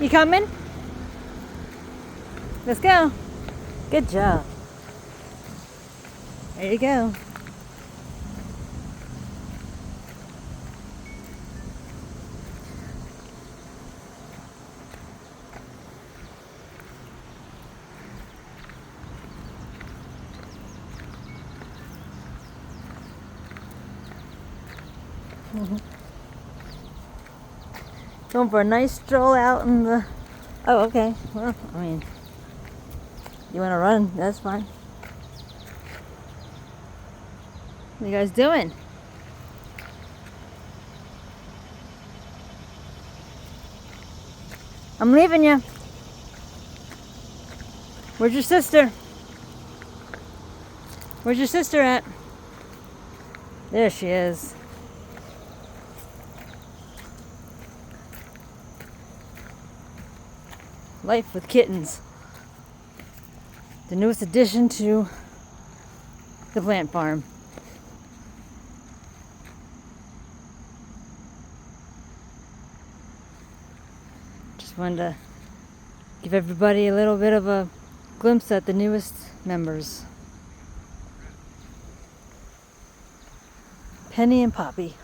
You coming? Let's go. Good job. There you go. Going for a nice stroll out in the... Oh, okay. Well, I mean, you want to run, that's fine. What are you guys doing? I'm leaving you. Where's your sister? Where's your sister at? There she is. Life with kittens. The newest addition to the plant farm. Just wanted to give everybody a little bit of a glimpse at the newest members. Penny and Poppy.